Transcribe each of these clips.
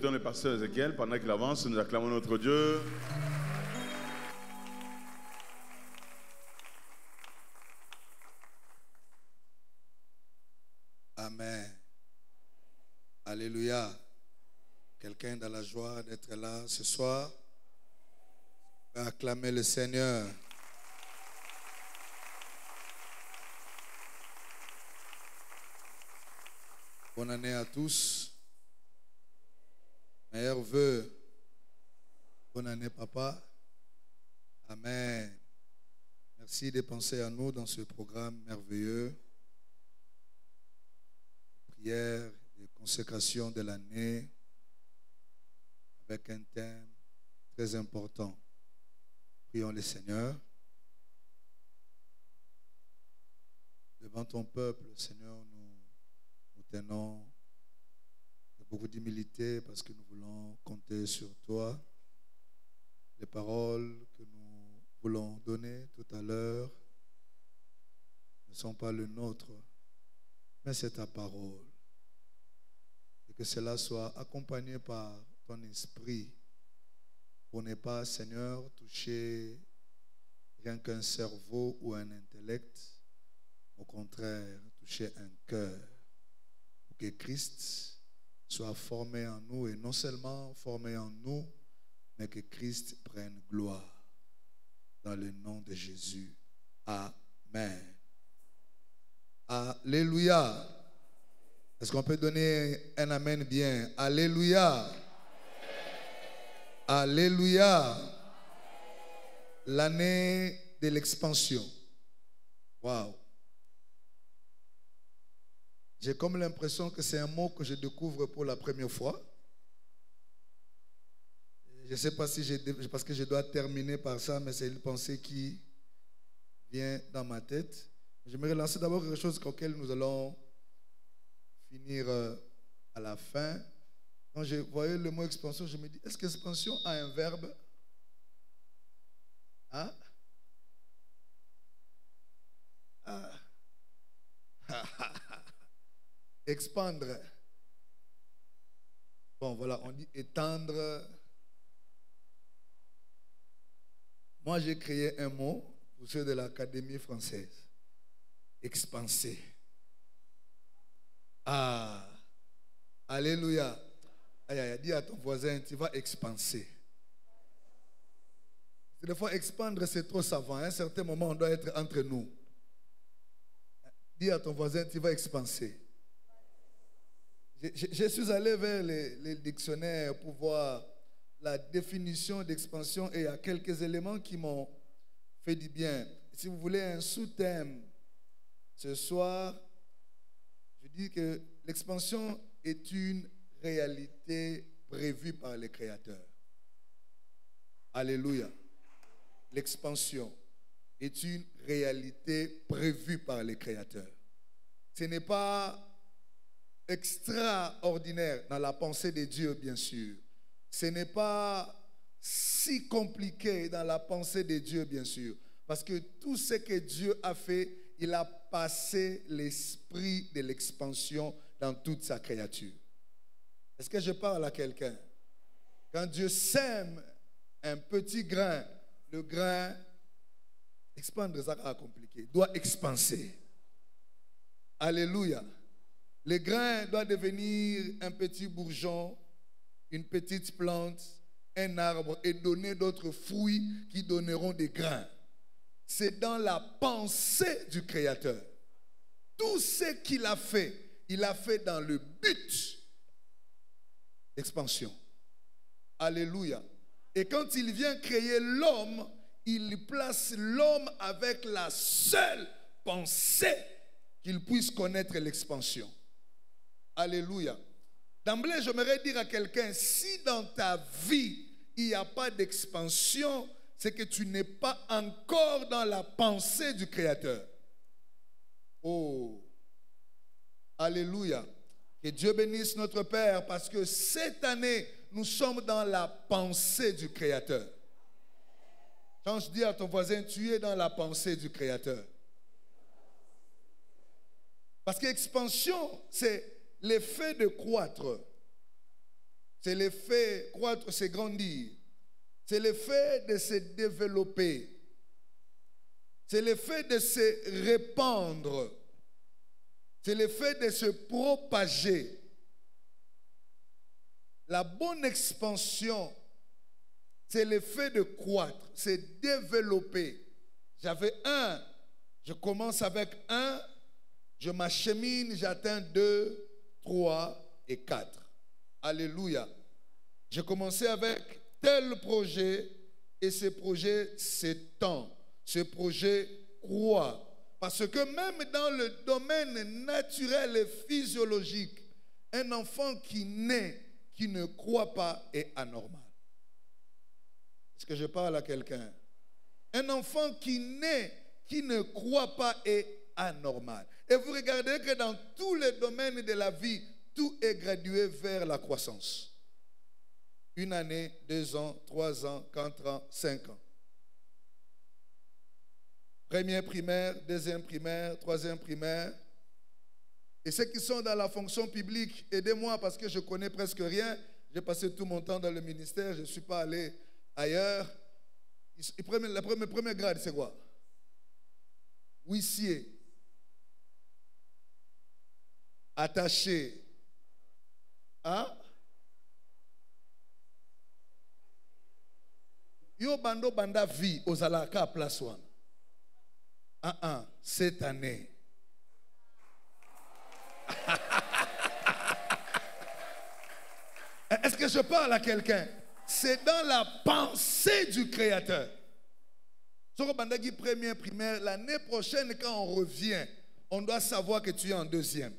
tourne le pasteur Ézéchiel. Pendant qu'il avance, nous acclamons notre Dieu. Amen. Alléluia. Quelqu'un dans la joie d'être là ce soir? Acclamer le Seigneur. Bonne année à tous. Meilleurs vœux. Bonne année, papa. Amen. Merci de penser à nous dans ce programme merveilleux. Prière de consécration de l'année avec un thème très important. Prions le Seigneur. Devant ton peuple, Seigneur, nous tenons avec beaucoup d'humilité parce que nous voulons compter sur toi. Les paroles que nous voulons donner tout à l'heure ne sont pas les nôtres, mais c'est ta parole. Et que cela soit accompagné par ton esprit pour ne pas, Seigneur, toucher rien qu'un cerveau ou un intellect, au contraire, toucher un cœur. Que Christ soit formé en nous, et non seulement formé en nous, mais que Christ prenne gloire dans le nom de Jésus. Amen. Alléluia. Est-ce qu'on peut donner un amen bien? Alléluia. Alléluia. L'année de l'expansion. Waouh. J'ai comme l'impression que c'est un mot que je découvre pour la première fois. Je ne sais pas si parce que je dois terminer par ça, mais c'est une pensée qui vient dans ma tête. J'aimerais lancer d'abord quelque chose auquel nous allons finir à la fin. Quand je voyais le mot expansion, je me dis, est-ce qu'expansion a un verbe? Hein? Ah. Expandre. Bon, voilà, on dit étendre. Moi, j'ai créé un mot pour ceux de l'Académie française. Expanser. Ah. Alléluia. Aïe, aïe, dis à ton voisin, tu vas expanser. Des fois, expandre, c'est trop savant. À un certain moment, on doit être entre nous. Dis à ton voisin, tu vas expanser. Je suis allé vers les dictionnaires pour voir la définition d'expansion et il y a quelques éléments qui m'ont fait du bien. Si vous voulez un sous-thème ce soir, je dis que l'expansion est une réalité prévue par le Créateur. Alléluia. L'expansion est une réalité prévue par le Créateur. Ce n'est pas extraordinaire dans la pensée de Dieu, bien sûr. Ce n'est pas si compliqué dans la pensée de Dieu, bien sûr. Parce que tout ce que Dieu a fait, il a passé l'esprit de l'expansion dans toute sa créature. Est-ce que je parle à quelqu'un? Quand Dieu sème un petit grain, le grain, expandre, ça a compliqué, doit expanser. Alléluia. Le grain doit devenir un petit bourgeon, une petite plante, un arbre et donner d'autres fruits qui donneront des grains. C'est dans la pensée du Créateur. Tout ce qu'il a fait, il a fait dans le but d'expansion. Alléluia. Et quand il vient créer l'homme, il place l'homme avec la seule pensée qu'il puisse connaître l'expansion. Alléluia. D'emblée, j'aimerais dire à quelqu'un, si dans ta vie, il n'y a pas d'expansion, c'est que tu n'es pas encore dans la pensée du Créateur. Oh, alléluia. Que Dieu bénisse notre Père parce que cette année, nous sommes dans la pensée du Créateur. Quand je dis à ton voisin, tu es dans la pensée du Créateur. Parce qu'expansion, c'est l'effet de croître. C'est le fait, croître, c'est grandir. C'est le fait de se développer. C'est le fait de se répandre. C'est le fait de se propager. La bonne expansion, c'est le fait de croître, c'est développer. J'avais 1, je commence avec 1, je m'achemine, j'atteins 2, 3 et 4. Alléluia. J'ai commencé avec tel projet et ce projet s'étend. Ce projet croît. Parce que même dans le domaine naturel et physiologique, un enfant qui naît, qui ne croit pas, est anormal. Est-ce que je parle à quelqu'un? Un enfant qui naît, qui ne croit pas, est anormal. Et vous regardez que dans tous les domaines de la vie, tout est gradué vers la croissance. 1 année, 2 ans, 3 ans, 4 ans, 5 ans. Première primaire, deuxième primaire, troisième primaire. Et ceux qui sont dans la fonction publique, aidez-moi parce que je connais presque rien. J'ai passé tout mon temps dans le ministère, je ne suis pas allé ailleurs. Le premier grade, c'est quoi? Huissier. Attaché. Hein? Yo bando banda vie aux alaka place one. Cette année. Est-ce que je parle à quelqu'un? C'est dans la pensée du Créateur. Sur Bandagi première primaire, l'année prochaine, quand on revient, on doit savoir que tu es en deuxième.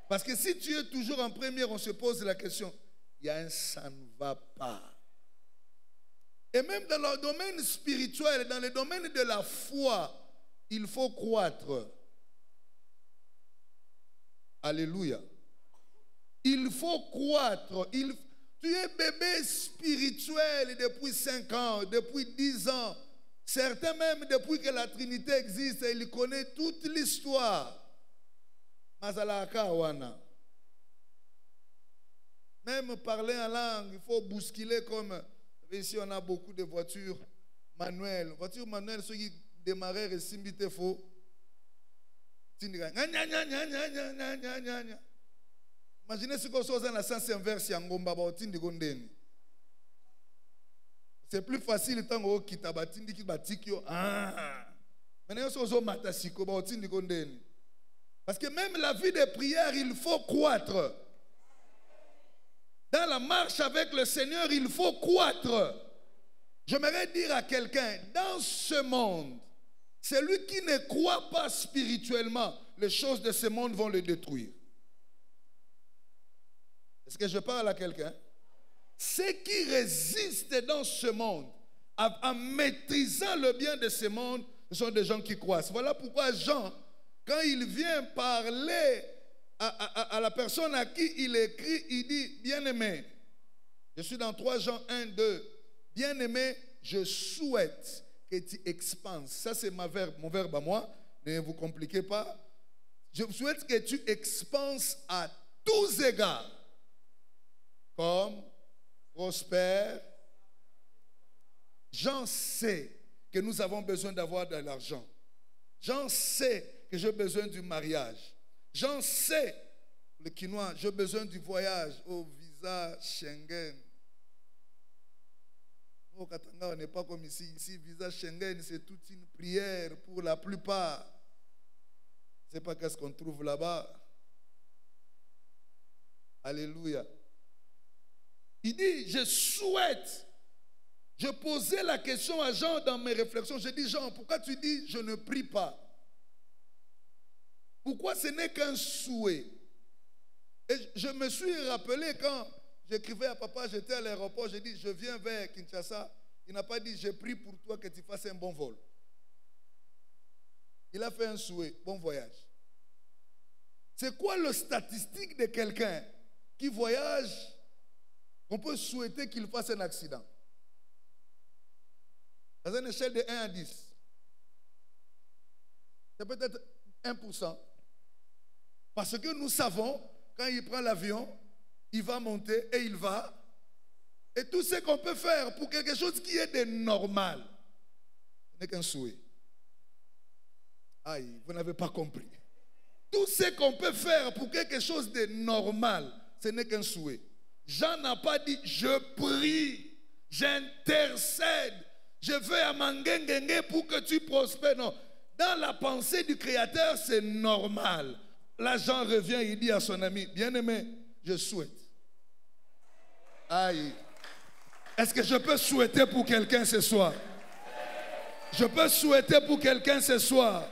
Parce que si tu es toujours en première, on se pose la question, il y a un ça ne va pas. Et même dans le domaine spirituel, dans le domaine de la foi, il faut croître. Alléluia. Il faut croître. Tu es bébé spirituel depuis 5 ans, depuis 10 ans. Certains même depuis que la Trinité existe, ils connaissent toute l'histoire. Mazalaka wana. Même parler en langue, il faut bousculer comme... Ici, on a beaucoup de voitures manuelles. Voitures manuelles, ceux qui démarrent et simbite faux. Imaginez ce qu'on soit dans la sens inverse, c'est plus facile tant que tu parce que même la vie de prière, il faut croître. Dans la marche avec le Seigneur, il faut croître. J'aimerais dire à quelqu'un, dans ce monde, celui qui ne croit pas spirituellement, les choses de ce monde vont le détruire. Est-ce que je parle à quelqu'un? Ceux qui résistent dans ce monde, en maîtrisant le bien de ce monde, ce sont des gens qui croissent. Voilà pourquoi Jean, quand il vient parler à la personne à qui il écrit, il dit, bien-aimé, je suis dans 3 Jean 1, 2, bien-aimé, je souhaite que tu expanses. Ça, c'est mon verbe à moi, ne vous compliquez pas. Je souhaite que tu expanses à tous égards, comme prospère. J'en sais que nous avons besoin d'avoir de l'argent. J'en sais que j'ai besoin du mariage. J'en sais, le quinois, j'ai besoin du voyage au visa Schengen. Au Katanga, on n'est pas comme ici. Ici, visa Schengen, c'est toute une prière pour la plupart. Je ne sais pas qu'est-ce qu'on trouve là-bas. Alléluia. Il dit, je souhaite. Je posais la question à Jean dans mes réflexions. Je dis, Jean, pourquoi tu dis, je ne prie pas? Pourquoi ce n'est qu'un souhait? Et je me suis rappelé quand j'écrivais à papa, j'étais à l'aéroport, j'ai dit, je viens vers Kinshasa. Il n'a pas dit, je prie pour toi que tu fasses un bon vol. Il a fait un souhait, bon voyage. C'est quoi le statistique de quelqu'un qui voyage? On peut souhaiter qu'il fasse un accident. Dans une échelle de 1 à 10. C'est peut-être 1%. Parce que nous savons, quand il prend l'avion, il va monter et il va. Et tout ce qu'on peut faire pour quelque chose qui est de normal, ce n'est qu'un souhait. Aïe, vous n'avez pas compris. Tout ce qu'on peut faire pour quelque chose de normal, ce n'est qu'un souhait. Jean n'a pas dit je prie, j'intercède, je veux à Mangengenge pour que tu prospères. Non. Dans la pensée du Créateur, c'est normal. Là, Jean revient, il dit à son ami, bien-aimé, je souhaite. Aïe. Est-ce que je peux souhaiter pour quelqu'un ce soir? Je peux souhaiter pour quelqu'un ce soir.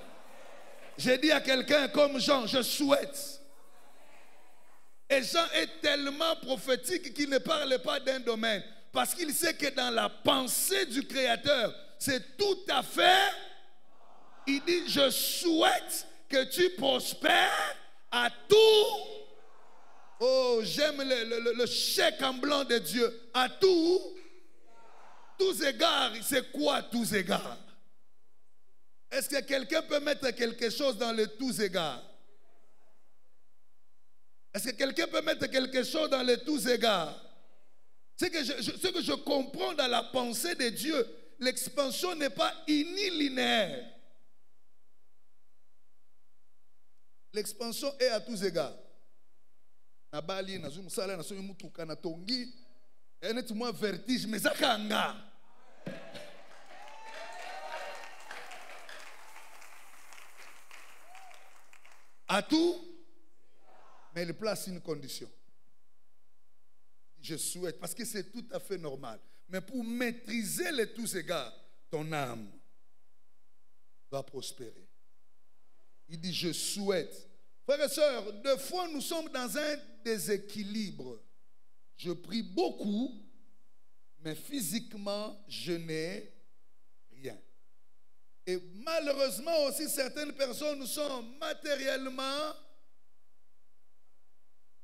J'ai dit à quelqu'un comme Jean, je souhaite. Et Jean est tellement prophétique qu'il ne parle pas d'un domaine. Parce qu'il sait que dans la pensée du Créateur, c'est tout à fait. Il dit, je souhaite que tu prospères à tout. Oh, j'aime le chèque en blanc de Dieu. À tout. Tous égards, c'est quoi tous égards? Est-ce que quelqu'un peut mettre quelque chose dans les tous égards? Est-ce que quelqu'un peut mettre quelque chose dans les tous égards? Ce que je comprends dans la pensée de Dieu, l'expansion n'est pas unilinéaire. L'expansion est à tous égards. Nabali, nazumsala, nasumutuka, natongi, honnêtement vertige, mais zakanga. À tout, mais il place une condition. Je souhaite, parce que c'est tout à fait normal. Mais pour maîtriser les tous égards, ton âme doit prospérer. Il dit, je souhaite. Frères et sœurs, des fois nous sommes dans un déséquilibre. Je prie beaucoup, mais physiquement, je n'ai rien. Et malheureusement aussi, certaines personnes sont matériellement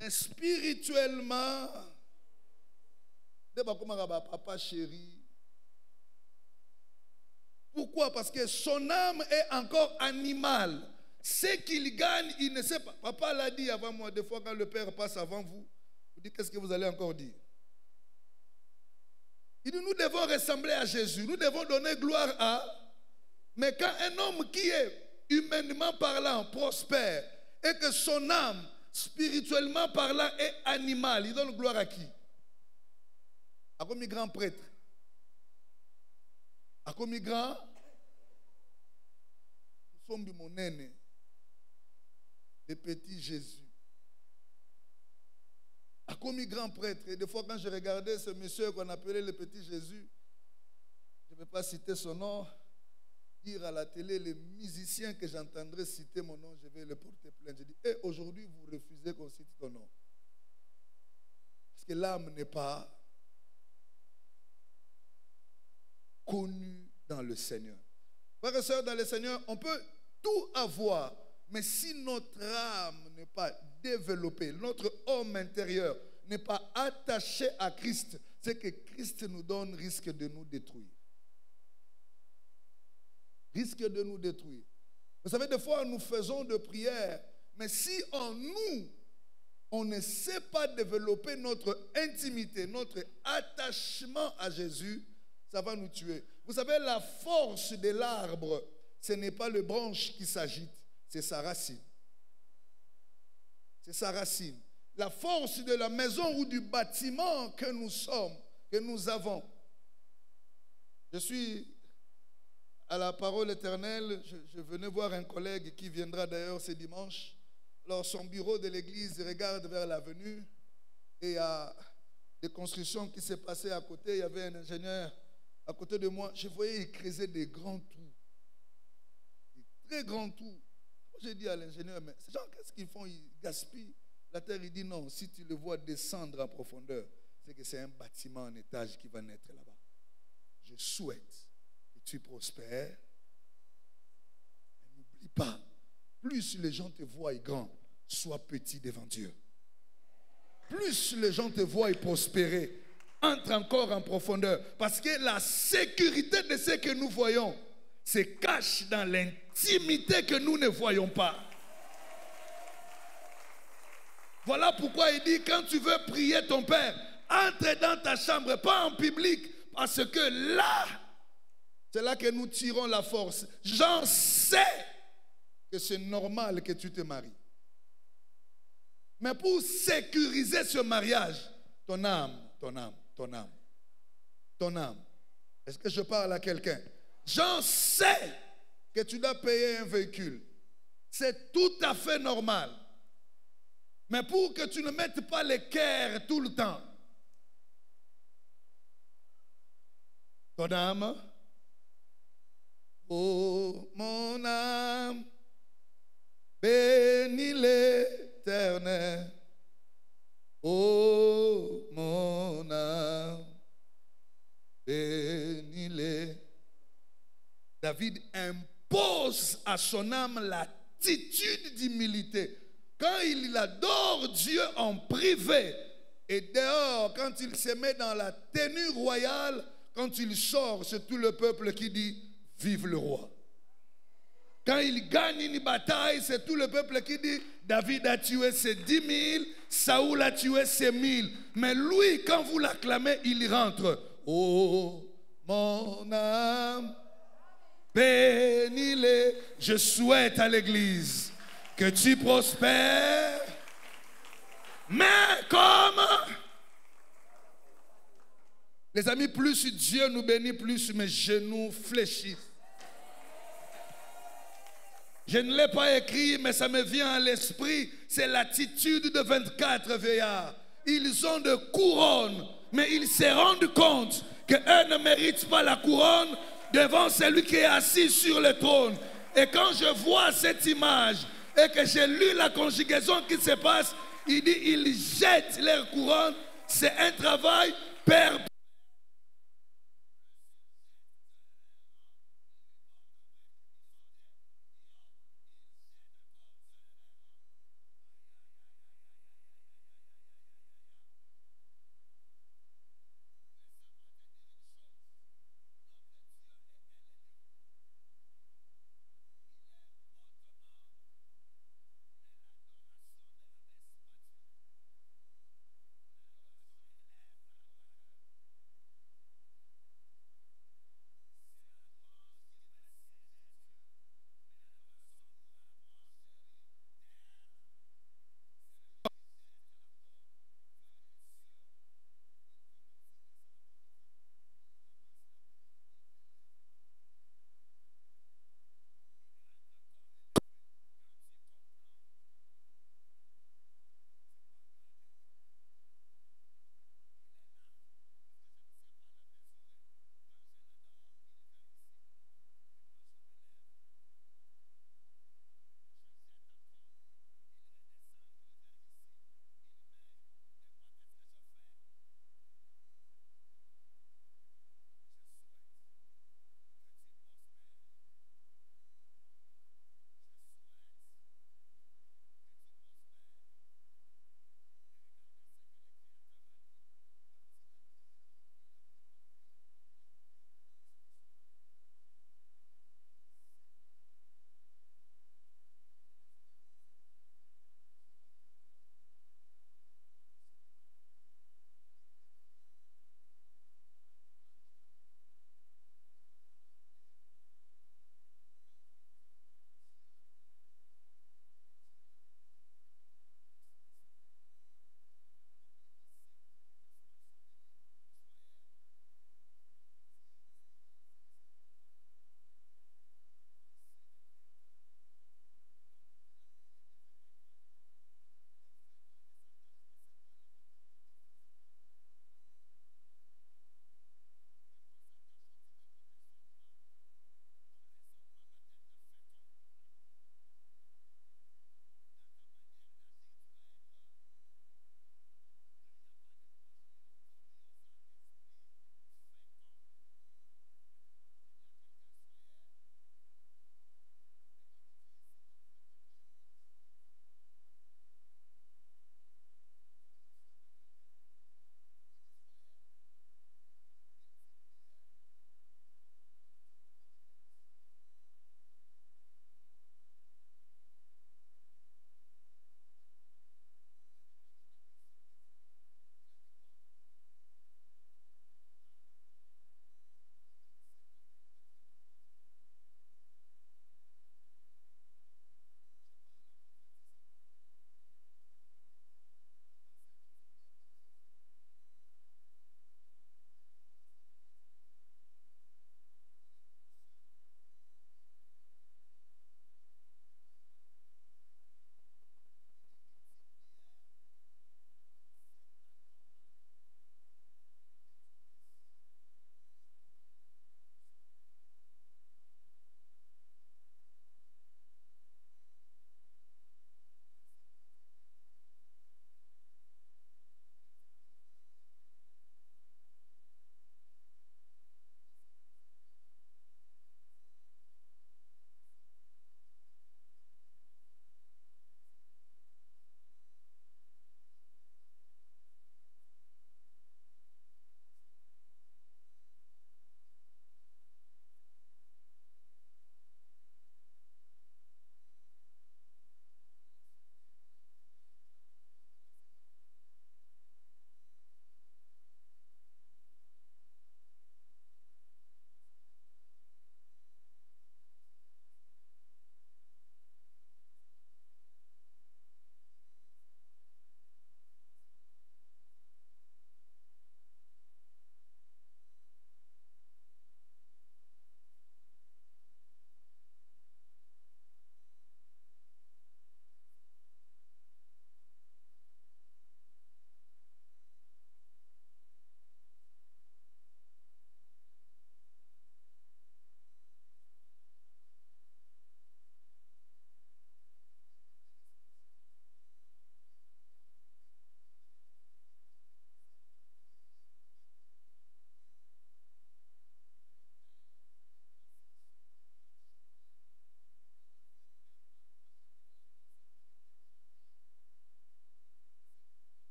et spirituellement. Papa chéri. Pourquoi? Parce que son âme est encore animale. Ce qu'il gagne, il ne sait pas. Papa l'a dit avant moi, des fois quand le Père passe avant vous, vous dites qu'est-ce que vous allez encore dire? Il dit nous devons ressembler à Jésus, nous devons donner gloire à. Mais quand un homme qui est humainement parlant prospère et que son âme spirituellement parlant est animale, il donne gloire à qui? À comme grand prêtre. À comme grand. Nous sommes mon aîné. Le petit Jésus. À comme grand prêtre. Et des fois quand je regardais ce monsieur qu'on appelait le petit Jésus, je ne vais pas citer son nom, dire à la télé, les musiciens que j'entendrai citer mon nom, je vais les porter plainte. Je dis, aujourd'hui vous refusez qu'on cite ton nom. Parce que l'âme n'est pas connue dans le Seigneur. Frères et sœurs, dans le Seigneur, on peut tout avoir, mais si notre âme n'est pas développée, notre homme intérieur n'est pas attaché à Christ, ce que Christ nous donne risque de nous détruire. Risque de nous détruire. Vous savez, des fois, nous faisons de prières, mais si en nous, on ne sait pas développer notre intimité, notre attachement à Jésus, ça va nous tuer. Vous savez, la force de l'arbre, ce n'est pas le branche qui s'agite, c'est sa racine. C'est sa racine. La force de la maison ou du bâtiment que nous sommes, que nous avons. Je suis à la parole éternelle, je venais voir un collègue qui viendra d'ailleurs ce dimanche. Alors son bureau de l'église regarde vers l'avenue et il y a des constructions qui s'est passées à côté. Il y avait un ingénieur à côté de moi. Je voyais il creusait des grands trous. Des très grands trous. J'ai dit à l'ingénieur, mais ces gens, qu'est-ce qu'ils font? Ils gaspillent la terre. Il dit non, si tu le vois descendre en profondeur, c'est que c'est un bâtiment en étage qui va naître là-bas. Je souhaite que tu prospères. Mais n'oublie pas, plus les gens te voient grand, sois petit devant Dieu. Plus les gens te voient prospérer, entre encore en profondeur. Parce que la sécurité de ce que nous voyons se cache dans l'intimité que nous ne voyons pas. Voilà pourquoi il dit, quand tu veux prier ton Père, entre dans ta chambre, pas en public, parce que là, c'est là que nous tirons la force. J'en sais que c'est normal que tu te maries. Mais pour sécuriser ce mariage, ton âme, est-ce que je parle à quelqu'un? J'en sais que tu dois payer un véhicule. C'est tout à fait normal. Mais pour que tu ne mettes pas l'équerre tout le temps, ton âme, oh mon âme, bénis l'Éternel. Oh mon âme, bénis-les. David impose à son âme l'attitude d'humilité. Quand il adore Dieu en privé et dehors, quand il se met dans la tenue royale, quand il sort, c'est tout le peuple qui dit « Vive le roi ». Quand il gagne une bataille, c'est tout le peuple qui dit « David a tué ses 10 000, Saoul a tué ses 1000 ». Mais lui, quand vous l'acclamez, il rentre. « Oh, mon âme, bénis-les ». Je souhaite à l'église que tu prospères, mais comme... Les amis, plus Dieu nous bénit, plus mes genoux fléchissent. Je ne l'ai pas écrit, mais ça me vient à l'esprit. C'est l'attitude de 24 vieillards. Ils ont de couronnes, mais ils se rendent compte qu'eux ne méritent pas la couronne devant celui qui est assis sur le trône. Et quand je vois cette image et que j'ai lu la conjugaison qui se passe, il dit, ils jettent leur couronne. C'est un travail perpétuel.